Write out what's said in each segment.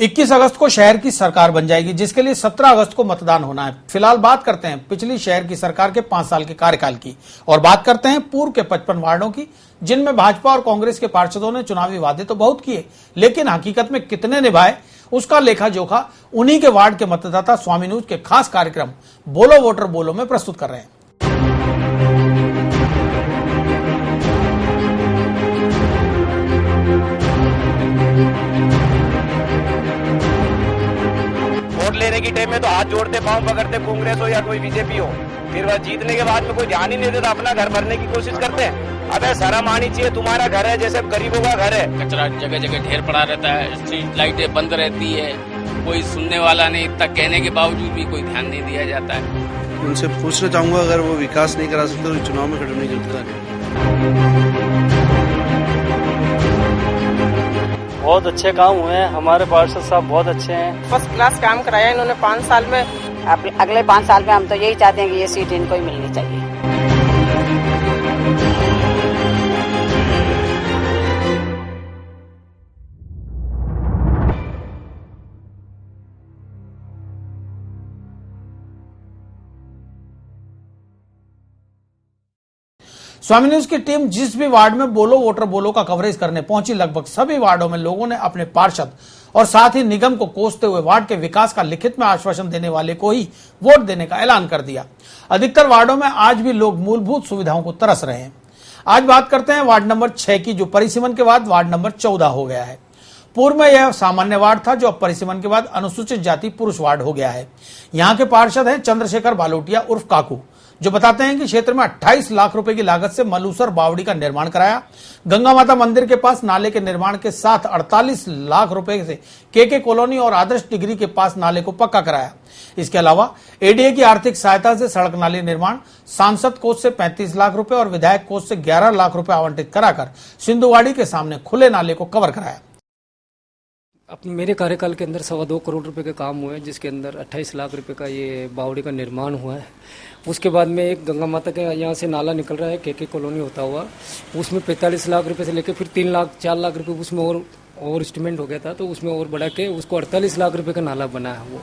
21 अगस्त को शहर की सरकार बन जाएगी, जिसके लिए 17 अगस्त को मतदान होना है। फिलहाल बात करते हैं पिछली शहर की सरकार के 5 साल के कार्यकाल की और बात करते हैं पूर्व के 55 वार्डों की, जिनमें भाजपा और कांग्रेस के पार्षदों ने चुनावी वादे तो बहुत किए, लेकिन हकीकत में कितने निभाए उसका लेखा जोखा उन्हीं के वार्ड के मतदाता स्वामी न्यूज के खास कार्यक्रम बोलो वोटर बोलो में प्रस्तुत कर रहे हैं। वोट लेने की टाइम में तो हाथ जोड़ते पांव पकड़ते, कांग्रेस हो या कोई बीजेपी हो, फिर वह जीतने के बाद में कोई ध्यान ही नहीं देता, अपना घर भरने की कोशिश करते हैं। अबे शर्म आनी चाहिए, तुम्हारा घर है जैसे गरीबों का घर है। कचरा जगह जगह ढेर पड़ा रहता है, स्ट्रीट लाइटें बंद रहती है, कोई सुनने वाला नहीं, इतना कहने के बावजूद भी कोई ध्यान नहीं दिया जाता है। उनसे पूछना चाहूंगा, अगर वो विकास नहीं करा सकते तो चुनाव में खड़े नहीं करते। बहुत अच्छे काम हुए हैं, हमारे पार्षद साहब बहुत अच्छे हैं, फर्स्ट क्लास काम कराया इन्होंने 5 साल में। अगले 5 साल में हम तो यही चाहते हैं कि ये सीट इनको ही मिलनी चाहिए। स्वामी न्यूज की टीम जिस भी वार्ड में बोलो वोटर बोलो का कवरेज करने पहुंची, लगभग सभी वार्डों में लोगों ने अपने पार्षद और साथ ही निगम को कोसते हुए वार्ड के विकास का लिखित में आश्वासन देने वाले को ही वोट देने का ऐलान कर दिया। अधिकतर वार्डों में आज भी लोग मूलभूत सुविधाओं को तरस रहे हैं। आज बात करते हैं वार्ड नंबर 6 की, जो परिसीमन के बाद वार्ड नंबर 14 हो गया है। पूर्व में यह सामान्य वार्ड था, जो अब परिसीमन के बाद अनुसूचित जाति पुरुष वार्ड हो गया है। यहाँ के पार्षद हैं चंद्रशेखर बालोटिया उर्फ काकू, जो बताते हैं कि क्षेत्र में 28 लाख रुपए की लागत से मलूसर बावड़ी का निर्माण कराया। गंगा माता मंदिर के पास नाले के निर्माण के साथ 48 लाख रुपए से केके कॉलोनी और आदर्श डिग्री के पास नाले को पक्का कराया। इसके अलावा एडीए की आर्थिक सहायता से सड़क नाली निर्माण, सांसद कोष से 35 लाख रुपए और विधायक कोष से 11 लाख रुपए आवंटित कराकर सिंधुवाड़ी के सामने खुले नाले को कवर कराया। अपने मेरे कार्यकाल के अंदर 2.25 करोड़ रुपए के काम हुए हैं, जिसके अंदर 28 लाख रुपए का ये बावड़ी का निर्माण हुआ है। उसके बाद में एक गंगा माता के यहाँ से नाला निकल रहा है केके कॉलोनी होता हुआ, उसमें 45 लाख रुपए से लेकर फिर 4 लाख रुपए उसमें और एस्टिमेट हो गया था, तो उसमें और बढ़ा के उसको 48 लाख रुपए का नाला बना है वो।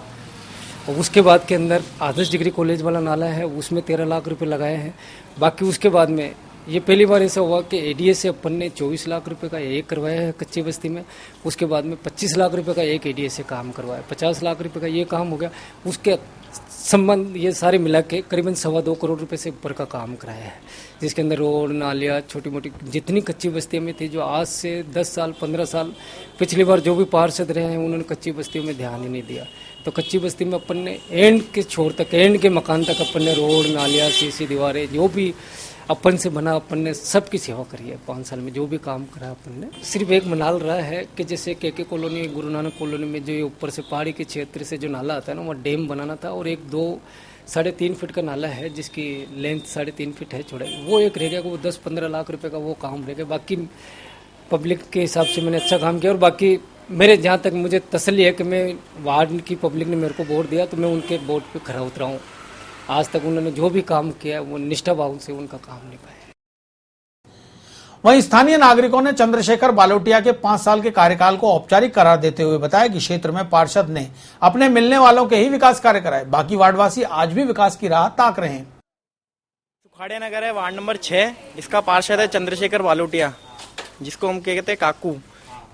और उसके बाद के अंदर आदर्श डिग्री कॉलेज वाला नाला है, उसमें 13 लाख रुपए लगाए हैं। बाकी उसके बाद में ये पहली बार ऐसा हुआ कि एडीए से अपन ने 24 लाख रुपए का एक करवाया है कच्ची बस्ती में। उसके बाद में 25 लाख रुपए का एक एडीए से काम करवाया, 50 लाख रुपए का ये काम हो गया। उसके संबंध ये सारे मिला के करीबन 2.25 करोड़ रुपए से ऊपर का काम कराया है, जिसके अंदर रोड नालियाँ छोटी मोटी जितनी कच्ची बस्तियों में थी, जो आज से 10 साल 15 साल पिछली बार जो भी पार्षद रहे हैं उन्होंने कच्ची बस्तियों में ध्यान ही नहीं दिया। तो कच्ची बस्ती में अपन ने एंड के छोर तक, एंड के मकान तक अपन ने रोड नालियाँ सीसी दीवारें जो भी अपन से बना, अपन ने सबकी सेवा करी है। 5 साल में जो भी काम करा अपन ने, सिर्फ एक मनाल रहा है कि जैसे केके कॉलोनी, गुरु नानक कॉलोनी में जो ये ऊपर से पहाड़ी के क्षेत्र से जो नाला आता है ना, वहाँ डैम बनाना था और एक 2-3.5 फीट का नाला है, जिसकी लेंथ 3.5 फीट है चौड़ाई, वो एक रह गया। वो 10-15 लाख रुपए का वो काम रह गया। बाकी पब्लिक के हिसाब से मैंने अच्छा काम किया और बाकी मेरे जहाँ तक मुझे तसल्ली है कि मैं वार्ड की पब्लिक ने मेरे को वोट दिया तो मैं उनके वोट पे खरा उतरा हूँ। आज तक उन्होंने जो भी काम किया वो निष्ठा भाव से उनका काम निभाया। वहीं स्थानीय नागरिकों ने चंद्रशेखर बालोटिया के 5 साल के कार्यकाल को औपचारिक करार देते हुए बताया कि क्षेत्र में पार्षद ने अपने मिलने वालों के ही विकास कार्य कराए, बाकी वार्डवासी आज भी विकास की राह ताक रहे हैं। सुखाड़िया नगर है, वार्ड नंबर 6, इसका पार्षद है चंद्रशेखर बालोटिया, जिसको हम कहते हैं काकू।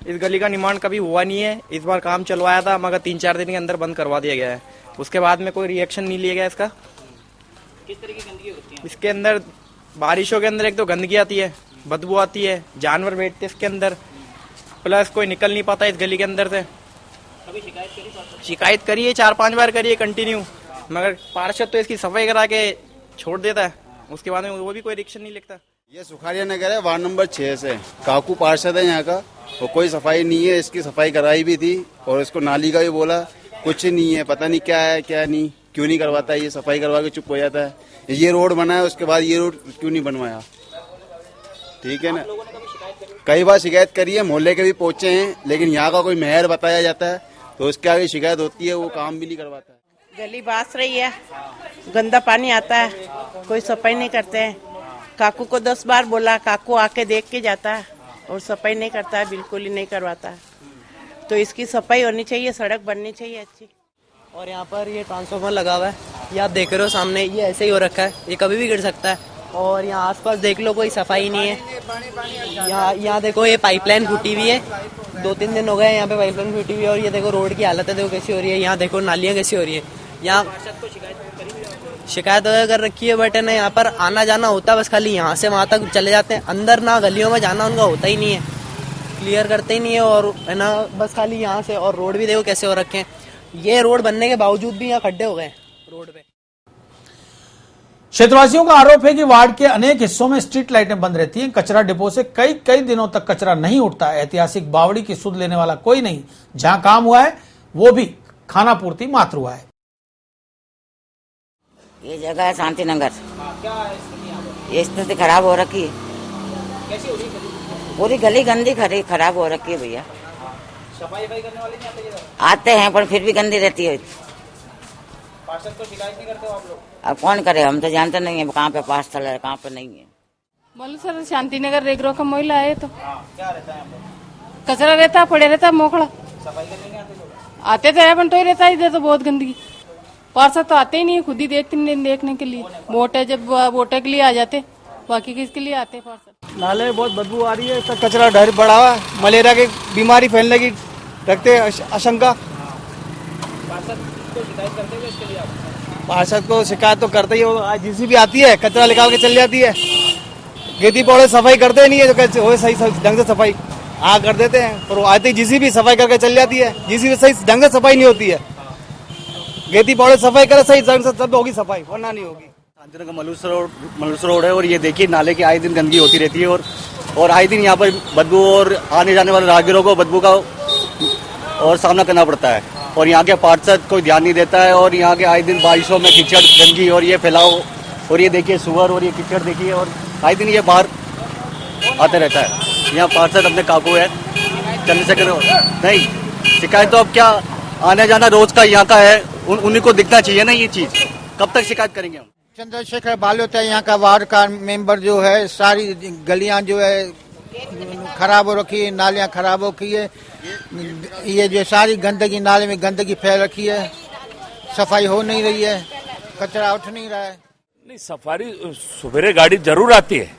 इस गली का निर्माण कभी हुआ नहीं है, इस बार काम चलवाया था मगर 3-4 दिन के अंदर बंद करवा दिया गया है। उसके बाद में कोई रिएक्शन नहीं लिया गया इसका। किस तरह की गंदगी होती है इसके अंदर? बारिशों के अंदर एक तो गंदगी आती है, बदबू आती है, जानवर बैठते हैं इसके अंदर, प्लस कोई निकल नहीं पाता इस गली के अंदर से। कभी शिकायत करी है, 4-5 बार करी है कंटिन्यू, मगर पार्षद तो इसकी सफाई करा के छोड़ देता है, उसके बाद में वो भी कोई रिएक्शन नहीं लिखता। ये सुखाड़िया नगर है, वार्ड नंबर 6 से काकू पार्षद है यहाँ का। वो कोई सफाई नहीं है, इसकी सफाई कराई भी थी और इसको नाली का भी बोला, कुछ नहीं है, पता नहीं क्या है क्या नहीं, क्यों नहीं करवाता है। ये सफाई करवा के चुप हो जाता है। ये रोड बना है, उसके बाद ये रोड क्यों नहीं बनवाया? ठीक है ना, कई बार शिकायत करी है, मोहल्ले के भी पहुंचे हैं, लेकिन यहाँ का कोई मेयर बताया जाता है तो उसके आगे शिकायत होती है, वो काम भी नहीं करवाता है। गली बास रही है, गंदा पानी आता है, कोई सफाई नहीं करते हैं। काकू को 10 बार बोला, काकू आके देख के जाता है और सफाई नहीं करता है, बिल्कुल ही नहीं करवाता है। तो इसकी सफाई होनी चाहिए, सड़क बननी चाहिए अच्छी। और यहाँ पर ये ट्रांसफार्मर लगा हुआ है, ये आप देख रहे हो सामने, ये ऐसे ही हो रखा है, ये कभी भी गिर सकता है। और यहाँ आसपास देख लो, कोई सफाई नहीं है। यहाँ देखो, ये पाइपलाइन फूटी हुई है, 2-3 दिन हो गए यहाँ पे पाइपलाइन फूटी हुई है। और ये देखो रोड की हालत है, देखो कैसी हो रही है। यहाँ देखो नालियाँ कैसी हो रही है। यहाँ शिकायत कर रखी है, बट है ना यहाँ पर आना जाना होता है, बस खाली यहाँ से वहाँ तक चले जाते हैं, अंदर ना गलियों में जाना उनका होता ही नहीं है, क्लियर करते ही नहीं है। और है ना बस खाली यहाँ से। और रोड भी देखो कैसे हो रखे हैं, ये रोड बनने के बावजूद भी यहाँ खड्डे हो गए रोड पे। क्षेत्रवासियों का आरोप है कि वार्ड के अनेक हिस्सों में स्ट्रीट लाइटें बंद रहती हैं। कचरा डिपो से कई दिनों तक कचरा नहीं उठता। ऐतिहासिक बावड़ी की सुध लेने वाला कोई नहीं। जहां काम हुआ है वो भी खानापूर्ति मात्र हुआ है। ये जगह है शांति नगर। ये स्थिति खराब हो रखी है। कैसी हो रही है? पूरी गली गंदी खराब हो रखी है भैया। सफाई करने वाले नहीं आते? आते हैं पर फिर भी गंदी रहती है। पार्षद को शिकायत नहीं करते हो आप लोग? अब कौन करे, हम तो जानते नहीं है कहाँ पे पास चल रहा है, कहाँ पे नहीं है। बोलो सर, शांति नगर रेगरो का महिला है तो क्या रहता है यहाँ पे? कचरा रहता, पड़े रहता मोखड़ा। सफाई करने नहीं आते लोग? आते तो है पर तो ही रहता है इधर तो बहुत गंदगी। पार्षद तो आते ही नहीं है, खुद ही देखने के लिए। वोट है, जब वोट के लिए आ जाते, बाकी किसके लिए आते पार्षद? नाले में बहुत बदबू आ रही है, इसका कचरा ढेर बढ़ा हुआ है, मलेरिया की बीमारी फैलने की रखते आशंका। पार्षद को शिकायत तो करते ही हो, आज जिसी भी आती है कचरा निकाल के चली जाती है। खेती पौधे सफाई करते नहीं है, जो हो सही ढंग से सफाई कर देते हैं, पर आती जिसी भी सफाई करके चली जाती है। जिसी भी सही ढंग से सफाई नहीं होती है। खेती पौधे सफाई करे सही ढंग से तब होगी सफाई, वरना नहीं होगी। शांति नगर मलूस रोड है, और ये देखिए नाले की आए दिन गंदगी होती रहती है, और आए दिन यहाँ पर बदबू और आने जाने वाले राहगीरों को बदबू का और सामना करना पड़ता है। और यहाँ के पार्षद कोई ध्यान नहीं देता है, और यहाँ के आए दिन बारिशों में कीचड़ गंदगी और ये फैलाव, और ये देखिए सुअर और ये कीचड़ देखिए, और आए दिन ये बाहर आते रहता है। यहाँ पार्षद अपने काकू है, चंद्रशेखर नहीं, शिकायत तो अब क्या, आने जाना रोज का यहाँ का है, उन्हीं को दिखना चाहिए ना ये चीज। कब तक शिकायत करेंगे हम? चंद्रशेखर बालोतिया यहाँ का वार्ड का मेंबर जो है, सारी गलियां जो है खराब हो रखी है, नालियां खराब हो रखी है, ये जो सारी गंदगी, नाले में गंदगी फैल रखी है, सफाई हो नहीं रही है, कचरा उठ नहीं रहा है। नहीं, सफारी सवेरे गाड़ी जरूर आती है,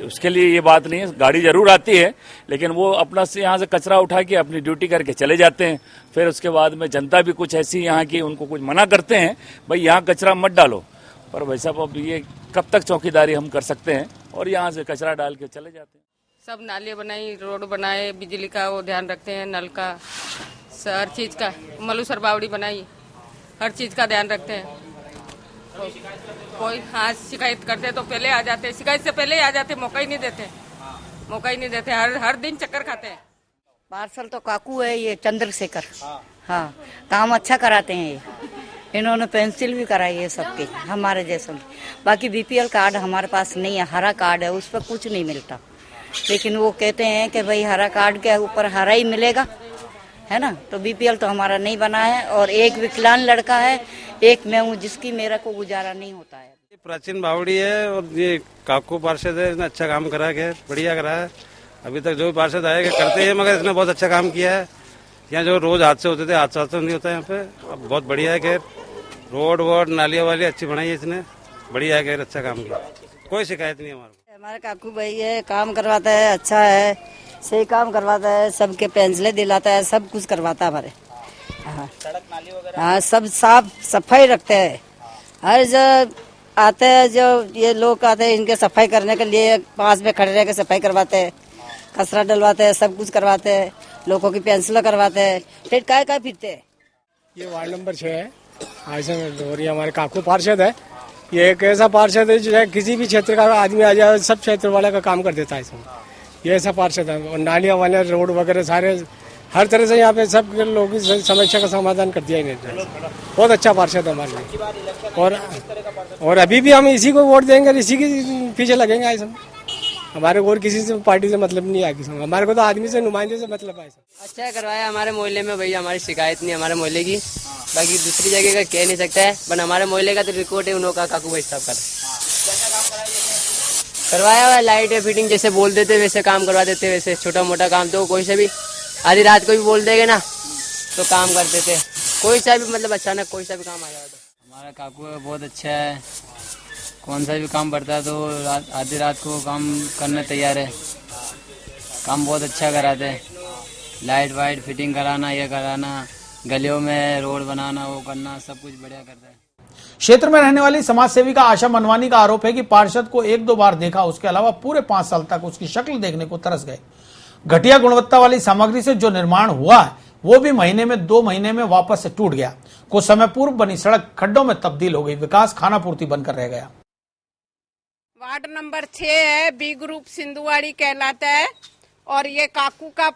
उसके लिए ये बात नहीं है, गाड़ी जरूर आती है, लेकिन वो अपना से यहाँ से कचरा उठा के अपनी ड्यूटी करके चले जाते हैं। फिर उसके बाद में जनता भी कुछ ऐसी यहाँ की, उनको कुछ मना करते हैं, भाई यहाँ कचरा मत डालो, पर भाई साहब अब ये कब तक चौकीदारी हम कर सकते हैं, और यहाँ से कचरा डाल के चले जाते हैं। सब नालियाँ बनाई, रोड बनाए, बिजली का वो ध्यान रखते हैं, नल का, हर चीज का। मलूसर बावड़ी बनाई, हर चीज का ध्यान रखते हैं। कोई हाँ शिकायत करते तो पहले आ जाते, शिकायत से पहले ही आ जाते, मौका ही नहीं देते, हर दिन चक्कर खाते हैं। पार्षद तो काकू है, ये चंद्रशेखर। हाँ, काम अच्छा कराते हैं ये। इन्होंने पेंसिल भी कराई है सबके, हमारे जैसों की। बाकी बीपीएल कार्ड हमारे पास नहीं है, हरा कार्ड है, उस पर कुछ नहीं मिलता। लेकिन वो कहते हैं कि भाई हरा कार्ड के ऊपर हरा ही मिलेगा, है ना। तो बीपीएल तो हमारा नहीं बना है, और एक विकलांग लड़का है, एक मैं हूँ जिसकी मेरा को गुजारा नहीं होता है। प्राचीन बावड़ी है, और ये काकू पार्षद है, इसने अच्छा काम करा है, बढ़िया करा है। अभी तक जो भी पार्षद आए करते हैं, मगर इसने बहुत अच्छा काम किया है। यहाँ जो रोज हादसे होते थे, हादसा नहीं होता है यहाँ पे, अब बहुत बढ़िया है। खैर रोड वोड नालियाँ वाली अच्छी बनाई है इसने, बढ़िया है। खैर अच्छा काम किया, कोई शिकायत नहीं हमारे काकू भाई है, काम करवाता है, अच्छा है, सही काम करवाता है, सबके पेंसिलें दिलाता है, सब कुछ करवाता है हमारे। सड़क नाली वगैरह हाँ, सब साफ सफाई रखते हैं। हर जब आते हैं, जो ये लोग आते हैं इनके सफाई करने के लिए, पास में खड़े रह के सफाई करवाते हैं, कचरा डलवाते हैं, सब कुछ करवाते हैं, लोगों की पेंसिल करवाते हैं, फिर काय फिरते हैं। ये वार्ड नंबर 6 है, और ये हमारे काकू पार्षद है। ये एक ऐसा पार्षद है जो किसी भी क्षेत्र का आदमी आ जाए, सब क्षेत्र वाले का काम कर देता है इसमें। ये ऐसा पार्षद है, और नालियाँ वाले रोड वगैरह सारे हर तरह से यहाँ पे सब लोगों की समस्या का समाधान कर दिया इन्होंने। बहुत अच्छा पार्षद है हमारे लिए, और अभी भी हम इसी को वोट देंगे, इसी के पीछे लगेंगे। ऐसा हमारे को और किसी से पार्टी से मतलब नहीं है, हमारे को तो आदमी से, नुमाइंदे से मतलब है। अच्छा करवाया हमारे मोहल्ले में भैया, हमारी शिकायत नहीं हमारे मोहल्ले की, बाकी दूसरी जगह का कह नहीं सकता है, पर हमारे मोहल्ले का तो रिकॉर्ड है उन लोगों का, काकू भाई साहब का करवाया हुआ। लाइट फिटिंग जैसे बोल देते वैसे काम करवा देते, वैसे छोटा मोटा काम तो कोई से भी आधी रात को भी बोल देंगे ना तो काम करते थे। कोई सा भी मतलब अचानक कोई सा भी काम आ जाता तो। हमारा काकू बहुत अच्छा है, कौन सा भी काम पड़ता है तो आधी रात को काम करने तैयार है। काम बहुत अच्छा कराते हैं, लाइट वाइट फिटिंग कराना, ये कराना, गलियों में रोड बनाना, वो करना, सब कुछ बढ़िया करता है। क्षेत्र में रहने वाली समाज सेविका आशा मनवानी का आरोप है कि पार्षद को 1-2 बार देखा, उसके अलावा पूरे 5 साल तक उसकी शक्ल देखने को तरस गए। घटिया गुणवत्ता वाली सामग्री से जो निर्माण हुआ है वो भी महीने में 2 महीने में वापस से टूट गया। कुछ समय पूर्व बनी सड़क खड्डों में तब्दील हो गई, विकास खानापूर्ति बनकर रह गया। वार्ड नंबर 6 है, बी ग्रुप सिंधुवाड़ी कहलाता है और ये काकू का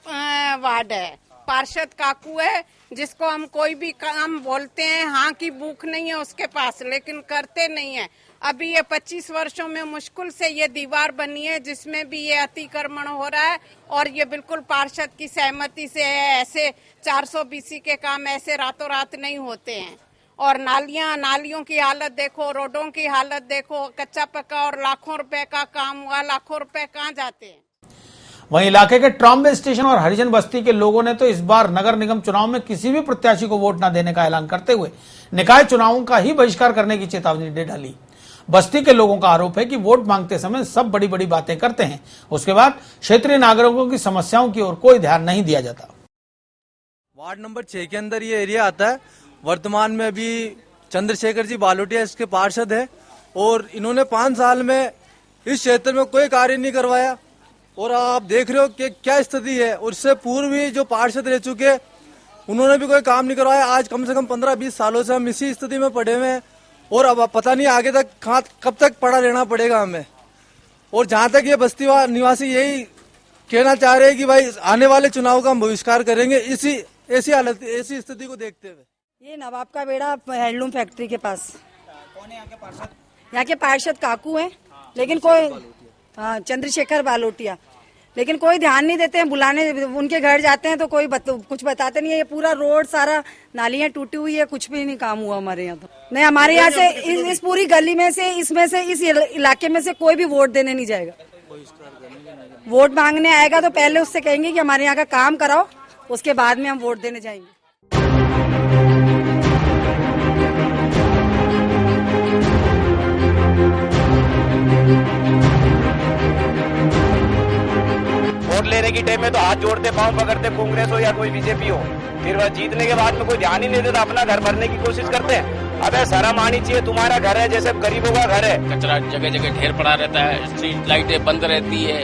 वार्ड है। पार्षद काकू है जिसको हम कोई भी काम बोलते हैं, हाँ की भूख नहीं है उसके पास, लेकिन करते नहीं है। अभी ये 25 वर्षों में मुश्किल से ये दीवार बनी है जिसमें भी ये अतिक्रमण हो रहा है और ये बिल्कुल पार्षद की सहमति से है। ऐसे 400 BC के काम ऐसे रातों रात नहीं होते हैं। और नालियों की हालत देखो, रोडों की हालत देखो, कच्चा पक्का और लाखों रुपए का काम हुआ, लाखों रुपए कहाँ जाते हैं। वहीं इलाके के ट्रॉम्बे स्टेशन और हरिजन बस्ती के लोगों ने तो इस बार नगर निगम चुनाव में किसी भी प्रत्याशी को वोट न देने का ऐलान करते हुए निकाय चुनावों का ही बहिष्कार करने की चेतावनी दे डाली। बस्ती के लोगों का आरोप है कि वोट मांगते समय सब बड़ी बड़ी बातें करते हैं, उसके बाद क्षेत्रीय नागरिकों की समस्याओं की ओर कोई ध्यान नहीं दिया जाता। वार्ड नंबर 6 के अंदर ये एरिया आता है। वर्तमान में अभी चंद्रशेखर जी बालोटिया इसके पार्षद है और इन्होंने 5 साल में इस क्षेत्र में कोई कार्य नहीं करवाया और आप देख रहे हो कि क्या स्थिति है। और इससे पूर्व भी जो पार्षद रह चुके उन्होंने भी कोई काम नहीं करवाया। आज कम से कम 15-20 सालों से हम इसी स्थिति में पड़े हुए हैं और अब पता नहीं आगे तक कब तक पड़ा रहना पड़ेगा हमें। और जहां तक ये बस्ती निवासी यही कहना चाह रहे हैं कि भाई आने वाले चुनाव का हम बहिष्कार करेंगे ऐसी स्थिति को देखते हुए। ये नवाब का बेड़ा हैंडलूम फैक्ट्री के पास। कौन है यहाँ के पार्षद? यहाँ के पार्षद काकू हैं, लेकिन कोई चंद्रशेखर बालोटिया, लेकिन कोई ध्यान नहीं देते हैं। बुलाने उनके घर जाते हैं तो कोई कुछ बताते नहीं है। ये पूरा रोड सारा नालियां टूटी हुई है, कुछ भी नहीं काम हुआ हमारे यहाँ। तो नहीं, हमारे यहाँ से इस पूरी गली में से इस इलाके में से कोई भी वोट देने नहीं जाएगा। वोट मांगने आएगा तो पहले उससे कहेंगे कि हमारे यहाँ का काम कराओ, उसके बाद में हम वोट देने जाएंगे। वोट लेने की टाइम में तो हाथ जोड़ते, पांव पकड़ते, कांग्रेस हो या कोई बीजेपी हो, फिर वह जीतने के बाद में कोई ध्यान ही नहीं देता, अपना घर भरने की कोशिश करते हैं। अबे शर्म आनी चाहिए, तुम्हारा घर है जैसे गरीबों का घर है। कचरा जगह जगह ढेर पड़ा रहता है, स्ट्रीट लाइटें बंद रहती है,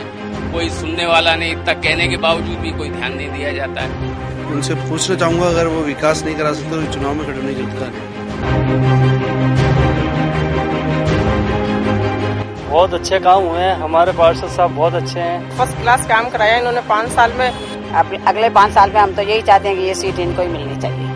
कोई सुनने वाला नहीं, इतना कहने के बावजूद भी कोई ध्यान नहीं दिया जाता है। उनसे पूछना चाहूंगा, अगर वो विकास नहीं करा सकते तो चुनाव में खड़े नहीं करते। बहुत अच्छे काम हुए हैं, हमारे पार्षद साहब बहुत अच्छे हैं। फर्स्ट क्लास काम कराया इन्होंने 5 साल में। अगले 5 साल में हम तो यही चाहते हैं कि ये सीट इनको ही मिलनी चाहिए।